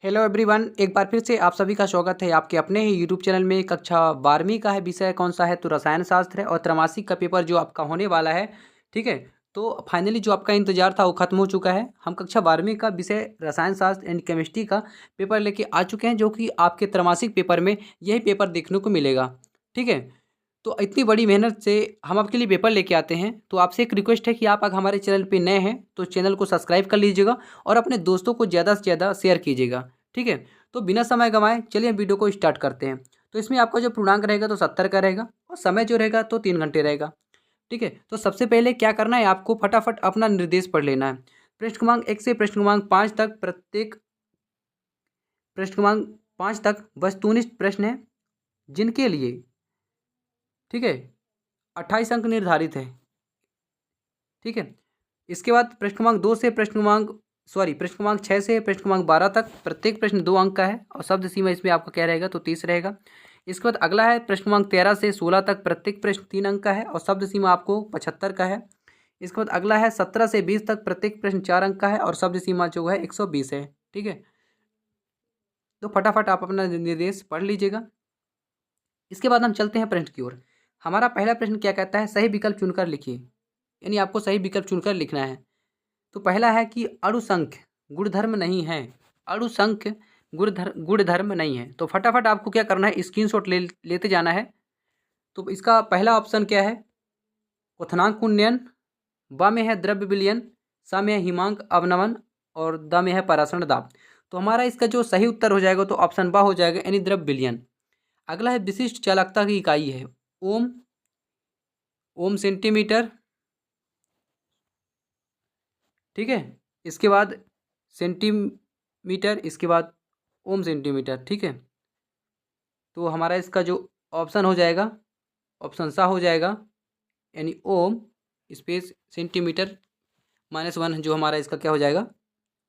Hello everyone, एक बार फिर से आप सभी का स्वागत है आपके अपने ही यूट्यूब चैनल में। कक्षा 12वीं का है, विषय कौन सा है? तो रसायन शास्त्र है और त्रैमासिक का पेपर जो आपका होने वाला है। ठीक है, तो फाइनली जो आपका इंतजार था वो खत्म हो चुका है। हम कक्षा 12वीं का विषय रसायन शास्त्र एंड केमिस्ट्री का पेपर लेके आ चुके हैं, जो कि आपके त्रैमासिक पेपर में यही पेपर देखने को मिलेगा। ठीक है, तो इतनी बड़ी मेहनत से हम आपके लिए पेपर लेके आते हैं, तो आपसे एक रिक्वेस्ट है कि आप अगर हमारे चैनल पे नए हैं तो चैनल को सब्सक्राइब कर लीजिएगा और अपने दोस्तों को ज़्यादा से ज़्यादा शेयर कीजिएगा। ठीक है, तो बिना समय गंवाए चलिए वीडियो को स्टार्ट करते हैं। तो इसमें आपका जो पूर्णांक रहेगा तो 70 का रहेगा और समय जो रहेगा तो 3 घंटे रहेगा। ठीक है, तो सबसे पहले क्या करना है, आपको फटाफट अपना निर्देश पढ़ लेना है। पृष्ठ क्रमांक 1 से पृष्ठ क्रमांक 5 तक, प्रत्येक पृष्ठ क्रमांक 5 तक वस्तुनिष्ठ प्रश्न है, जिनके लिए ठीक है 28 अंक निर्धारित है। ठीक है, इसके बाद पृष्ठ क्रमांक 2 से पृष्ठ क्रमांक 6 से पृष्ठ क्रमांक 12 तक प्रत्येक प्रश्न 2 अंक का है और शब्द सीमा इसमें आपका क्या रहेगा तो 30 रहेगा। इसके बाद अगला है पृष्ठ क्रमांक 13 से 16 तक प्रत्येक प्रश्न 3 अंक का है और शब्द सीमा आपको 75 का है। इसके बाद अगला है 17 से 20 तक प्रत्येक प्रश्न 4 अंक का है और शब्द सीमा जो है 120 है। ठीक है, तो फटाफट आप अपना निर्देश पढ़ लीजिएगा। इसके बाद हम चलते हैं प्रश्न की ओर। हमारा पहला प्रश्न क्या कहता है, सही विकल्प चुनकर लिखिए, यानी आपको सही विकल्प चुनकर लिखना है। तो पहला है कि अणुसंख्य गुणधर्म नहीं है। अणुसंख्य गुणधर्म नहीं है, तो फटाफट आपको क्या करना है, स्क्रीनशॉट लेते जाना है। तो इसका पहला ऑप्शन क्या है, क्वथनांक उन्नयन, ब में है द्रव्य विलयन, स में है हिमांक अवनमन और द में है परासरण दाब। तो हमारा इसका जो सही उत्तर हो जाएगा तो ऑप्शन ब हो जाएगा, यानी द्रव्य विलयन। अगला है विशिष्ट चालकता की इकाई है ओम। ओम सेंटीमीटर। ठीक है, इसके बाद सेंटीमीटर, इसके बाद ओम सेंटीमीटर। ठीक है, तो हमारा इसका जो ऑप्शन हो जाएगा ऑप्शन सा हो जाएगा, यानी ओम स्पेस सेंटीमीटर -1 जो हमारा इसका क्या हो जाएगा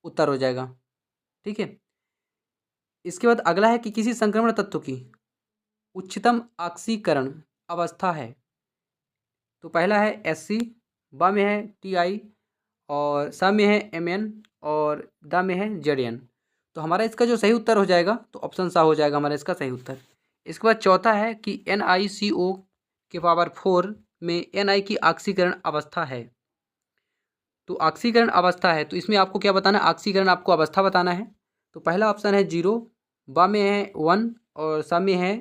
उत्तर हो जाएगा। ठीक है, इसके बाद अगला है कि किसी संक्रमण तत्व की उच्चतम ऑक्सीकरण अवस्था है। तो पहला है SC, ब में है TI और स में है MN और द में है ZN। तो हमारा इसका जो सही उत्तर हो जाएगा तो ऑप्शन सा हो जाएगा हमारा इसका सही उत्तर। इसके बाद चौथा है कि NiCO के पावर 4 में Ni की ऑक्सीकरण अवस्था है। तो ऑक्सीकरण अवस्था है, तो इसमें आपको क्या बताना है, ऑक्सीकरण आपको अवस्था बताना है। तो पहला ऑप्शन है 0, ब में है 1 और स में है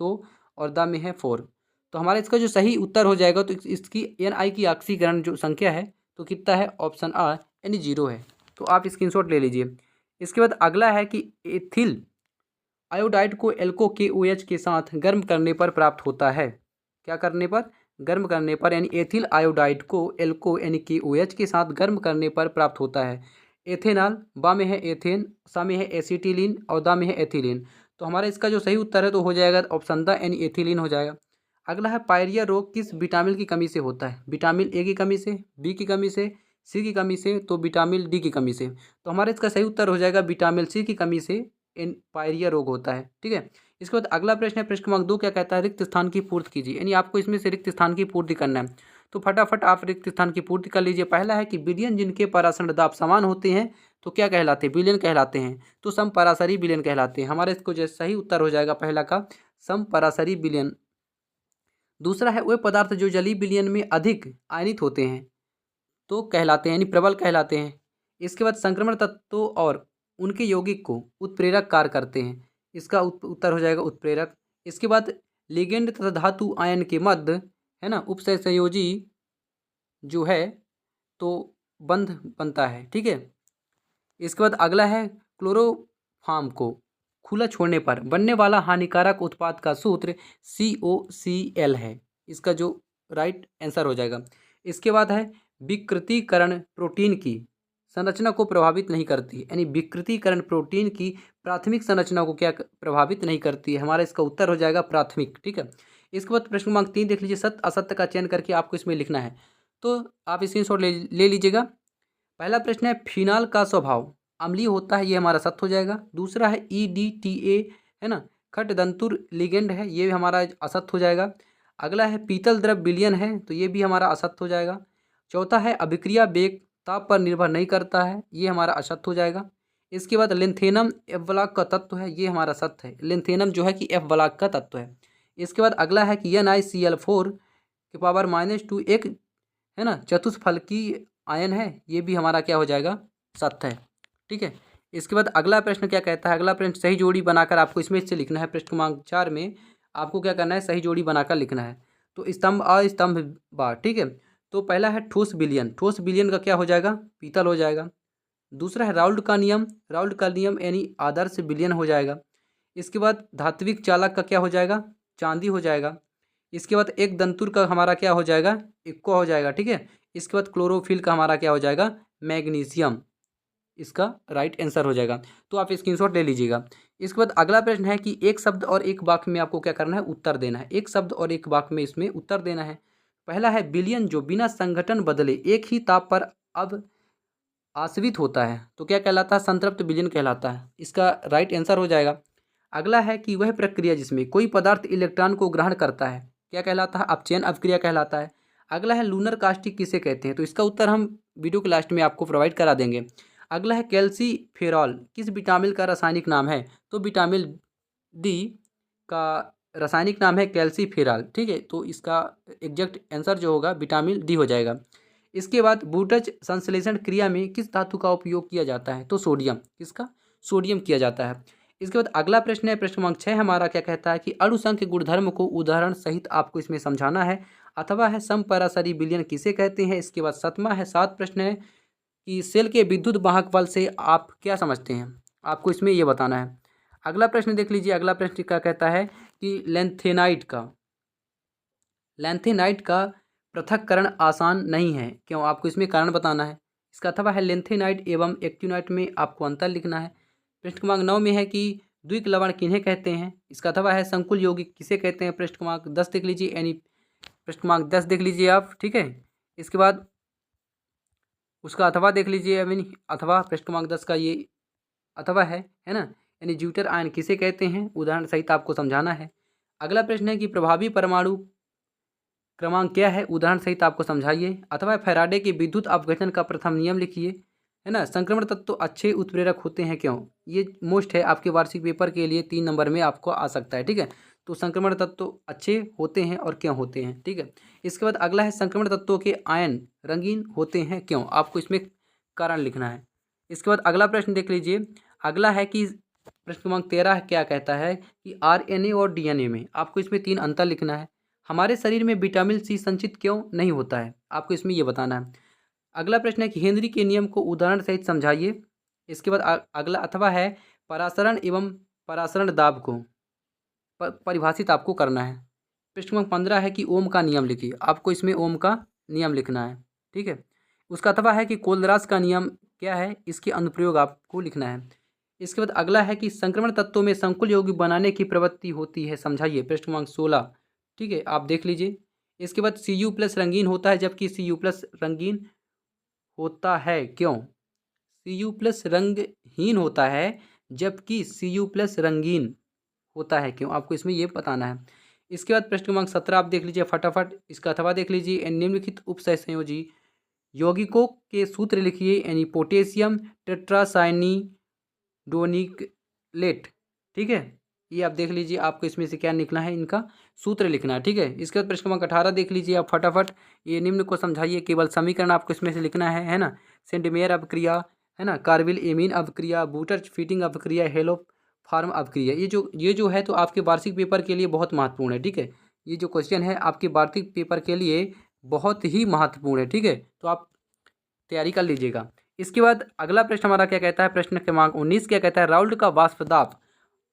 2 और द में है 4। तो हमारा इसका जो सही उत्तर हो जाएगा तो इसकी Ni की ऑक्सीकरण जो संख्या है तो कितना है, ऑप्शन आ यानी 0 है। तो आप स्क्रीनशॉट ले लीजिए। इसके बाद अगला है कि एथिल आयोडाइड को एल्को KOH के साथ गर्म करने पर प्राप्त होता है। क्या करने पर, गर्म करने पर, यानी एथिल आयोडाइड को एल्को यानी KOH के साथ गर्म करने पर प्राप्त होता है। एथेनॉल, ब में है एथेन, स में है एसिटिलीन और द में है एथिलीन। तो हमारा इसका जो सही उत्तर है तो हो जाएगा ऑप्शन द यानी एथिलीन हो जाएगा। अगला है पायरिया रोग किस विटामिन की कमी से होता है। विटामिन ए की कमी से, बी की कमी से, सी की कमी से, तो विटामिन डी की कमी से। तो हमारा इसका सही उत्तर हो जाएगा विटामिन सी की कमी से इन पायरिया रोग होता है। ठीक है, इसके बाद अगला प्रश्न है पृष्ठ क्रमांक 2, क्या कहता है, रिक्त स्थान की पूर्ति कीजिए, यानी आपको इसमें से रिक्त स्थान की पूर्ति करना है। तो फटाफट आप रिक्त स्थान की पूर्ति कर लीजिए। पहला है कि विलयन जिनके परासरण दाब समान होते हैं तो क्या कहलाते हैं, विलयन कहलाते हैं, तो समपरासरी विलयन कहलाते हैं। हमारे इसको जो सही उत्तर हो जाएगा पहला का समपरासरी विलयन। दूसरा है वे पदार्थ जो जलीय विलयन में अधिक आयनित होते हैं तो कहलाते हैं, यानी प्रबल कहलाते हैं। इसके बाद संक्रमण तत्वों और उनके यौगिक को उत्प्रेरक कार्य करते हैं। इसका उत्तर हो जाएगा उत्प्रेरक। इसके बाद लिगेंड तथा धातु आयन के मध्य है ना उपसंयोजी जो है तो बंध बनता है। ठीक है, इसके बाद अगला है क्लोरोफार्म को खुला छोड़ने पर बनने वाला हानिकारक उत्पाद का सूत्र COCl है। इसका जो राइट आंसर हो जाएगा। इसके बाद है विकृतीकरण प्रोटीन की संरचना को प्रभावित नहीं करती, यानी विकृतीकरण प्रोटीन की प्राथमिक संरचना को क्या प्रभावित नहीं करती है। हमारा इसका उत्तर हो जाएगा प्राथमिक। ठीक है, इसके बाद प्रश्न क्रमांक 3 देख लीजिए, सत्य असत्य का चयन करके आपको इसमें लिखना है। तो आप स्क्रीनशॉट ले लीजिएगा। पहला प्रश्न है फिनाल का स्वभाव अम्लीय होता है, ये हमारा सत्य हो जाएगा। दूसरा है EDTA है ना खटदंतुर लिगेंड है, ये भी हमारा असत्य हो जाएगा। अगला है पीतल द्रव विलयन है, तो ये भी हमारा असत्य हो जाएगा। चौथा है अभिक्रिया वेग ताप पर निर्भर नहीं करता है, ये हमारा असत्य हो जाएगा। इसके बाद लिंथेनम एफ ब्लॉक का तत्व है, ये हमारा सत्य है, लिंथेनम जो है कि एफ ब्लॉक का तत्व है। इसके बाद अगला है कि NiCl4 के पावर -2 एक है ना चतुष्फलकी आयन है, ये भी हमारा क्या हो जाएगा, सत्य है। ठीक है, इसके बाद अगला प्रश्न क्या कहता है, अगला प्रश्न सही जोड़ी बनाकर आपको इसमें से लिखना है। प्रश्न क्रमांक 4 में आपको क्या करना है, सही जोड़ी बनाकर लिखना है। तो स्तंभ आ स्तंभ बा, ठीक है। तो पहला है ठोस विलयन, ठोस विलयन का क्या हो जाएगा, पीतल हो जाएगा। दूसरा है राउल्ट का नियम, राउल्ट का नियम यानी आदर्श विलयन हो जाएगा। इसके बाद धात्विक चालक का क्या हो जाएगा, चांदी हो जाएगा। इसके बाद एक दंतुर का हमारा क्या हो जाएगा, इक्को हो जाएगा। ठीक है, इसके बाद क्लोरोफिल का हमारा क्या हो जाएगा, मैग्नीशियम, इसका राइट आंसर हो जाएगा। तो आप स्क्रीनशॉट ले लीजिएगा। इसके बाद अगला प्रश्न है कि एक शब्द और एक वाक्य में आपको क्या करना है, उत्तर देना है। एक शब्द और एक वाक्य में इसमें उत्तर देना है। पहला है विलयन जो बिना संघटन बदले एक ही ताप पर अब आश्रित होता है तो क्या कहलाता है, संतृप्त विलयन कहलाता है, इसका राइट आंसर हो जाएगा। अगला है कि वह प्रक्रिया जिसमें कोई पदार्थ इलेक्ट्रॉन को ग्रहण करता है क्या कहलाता है, अपचयन अभिक्रिया कहलाता है। अगला है लूनर कास्टिक किसे कहते हैं, तो इसका उत्तर हम वीडियो के लास्ट में आपको प्रोवाइड करा देंगे। अगला है कैल्सीफेरॉल किस विटामिन का रासायनिक नाम है, तो विटामिन डी का रासायनिक नाम है कैल्सीफेरॉल। ठीक है, तो इसका एग्जैक्ट आंसर जो होगा विटामिन डी हो जाएगा। इसके बाद बूटज संश्लेषण क्रिया में किस धातु का उपयोग किया जाता है, तो सोडियम, किसका, सोडियम किया जाता है। इसके बाद अगला प्रश्न है, प्रश्न क्रमांक 6 हमारा क्या कहता है कि अणुसंख्य गुणधर्म को उदाहरण सहित आपको इसमें समझाना है, अथवा है समपराशरी विलयन किसे कहते हैं। इसके बाद 7 प्रश्न है कि सेल के विद्युत वाहक बल से आप क्या समझते हैं, आपको इसमें ये बताना है। अगला प्रश्न देख लीजिए, अगला प्रश्न क्या कहता है कि लेंथेनाइट का पृथक्करण आसान नहीं है, क्यों, आपको इसमें कारण बताना है। इसका अथवा है लेंथेनाइट एवं एक्टिनाइट में आपको अंतर लिखना है। प्रश्न क्रमांक 9 में है कि द्विक लवण किन्हें कहते हैं, इसका अथवा है संकुल यौगिक किसे कहते हैं। प्रश्न क्रमांक 10 देख लीजिए, यानी प्रश्न क्रमांक 10 देख लीजिए आप। ठीक है, इसके बाद उसका अथवा देख लीजिए, आई मीन अथवा प्रश्न क्रमांक 10 का ये अथवा है ना, यानी ज्यूटर आयन किसे कहते हैं, उदाहरण सहित आपको समझाना है। अगला प्रश्न है कि प्रभावी परमाणु क्रमांक क्या है, उदाहरण सहित आपको समझाइए। अथवा फैराडे के विद्युत अपघटन का प्रथम नियम लिखिए, है ना। संक्रमण तत्व तो अच्छे उत्प्रेरक होते हैं, क्यों, ये मोस्ट है आपके वार्षिक पेपर के लिए 3 नंबर में आपको आ सकता है। ठीक है, तो संक्रमण तत्व तो अच्छे होते हैं और क्यों होते हैं। ठीक है, इसके बाद अगला है संक्रमण तत्वों के आयन रंगीन होते हैं, क्यों, आपको इसमें कारण लिखना है। इसके बाद अगला प्रश्न देख लीजिए, अगला है कि प्रश्न क्रमांक 13 क्या कहता है कि RNA और DNA में आपको इसमें 3 अंतर लिखना है। हमारे शरीर में विटामिन सी संचित क्यों नहीं होता है, आपको इसमें यह बताना है। अगला प्रश्न है कि हेनरी के नियम को उदाहरण सहित समझाइए। इसके बाद अगला अथवा है परासरण एवं परासरण दाब को परिभाषित आपको करना है। प्रश्न क्रमांक 15 है कि ओम का नियम लिखिए, आपको इसमें ओम का नियम लिखना है। ठीक है, उसका अथवा है कि कोलरास का नियम क्या है, इसके अनुप्रयोग आपको लिखना है। इसके बाद अगला है कि संक्रमण तत्वों में संकुल यौगिक बनाने की प्रवृत्ति होती है, समझाइए। प्रश्न क्रमांक 16। ठीक है, आप देख लीजिए। इसके बाद Cu+ रंगीन होता है जबकि Cu+ रंगीन होता है, क्यों, Cu+ रंगहीन होता है जबकि Cu+ रंगीन होता है, क्यों, आपको इसमें ये बताना है। इसके बाद प्रश्न क्रमांक 17 आप देख लीजिए फटाफट, इसका अथवा देख लीजिए। निम्नलिखित उपसहसंयोजी यौगिकों के सूत्र लिखिए, यानी पोटेशियम टेट्रासाइनिडोनिकलेट। ठीक है, ये आप देख लीजिए, आपको इसमें से क्या लिखना है, इनका सूत्र लिखना है। ठीक है, इसके बाद प्रश्न क्रमांक 18 देख लीजिए आप फटाफट, ये निम्न को समझाइए। केवल समीकरण आपको इसमें से लिखना है ना। सेंटमेयर अभिक्रिया, है ना, कार्बिल एमीन अभिक्रिया, बूटर फीटिंग अभिक्रिया, हेलो फार्म अभिक्रिया, ये जो है तो आपके वार्षिक पेपर के लिए बहुत महत्वपूर्ण है। ठीक है, ये जो क्वेश्चन है आपके वार्षिक पेपर के लिए बहुत ही महत्वपूर्ण है। ठीक है, तो आप तैयारी कर लीजिएगा। इसके बाद अगला प्रश्न हमारा क्या कहता है, प्रश्न क्रमांक 19 क्या कहता है, राउल्ट का वाष्पदाब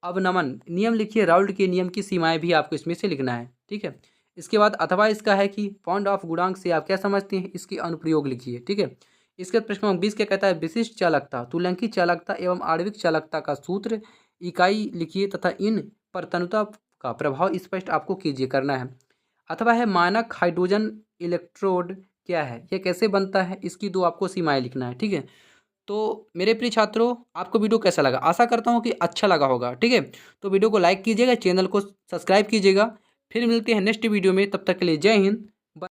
अवनमन नियम लिखिए। राउल्ट के नियम की सीमाएं भी आपको इसमें से लिखना है। ठीक है, इसके बाद अथवा इसका है कि पॉन्ड ऑफ गुणांक से आप क्या समझते हैं, इसके अनुप्रयोग लिखिए। ठीक है, इसके बाद प्रश्न क्रमांक 20 क्या कहता है, विशिष्ट चालकता, तुल्यंकी चालकता एवं आणविक चालकता का सूत्र इकाई लिखिए तथा इन पर तनुता का प्रभाव स्पष्ट आपको कीजिए करना है। अथवा है मानक हाइड्रोजन इलेक्ट्रोड क्या है, यह कैसे बनता है, इसकी 2 आपको सीमाएं लिखना है। ठीक है, तो मेरे प्रिय छात्रों आपको वीडियो कैसा लगा, आशा करता हूँ कि अच्छा लगा होगा। ठीक है, तो वीडियो को लाइक कीजिएगा, चैनल को सब्सक्राइब कीजिएगा। फिर मिलते हैं नेक्स्ट वीडियो में, तब तक के लिए जय हिंद,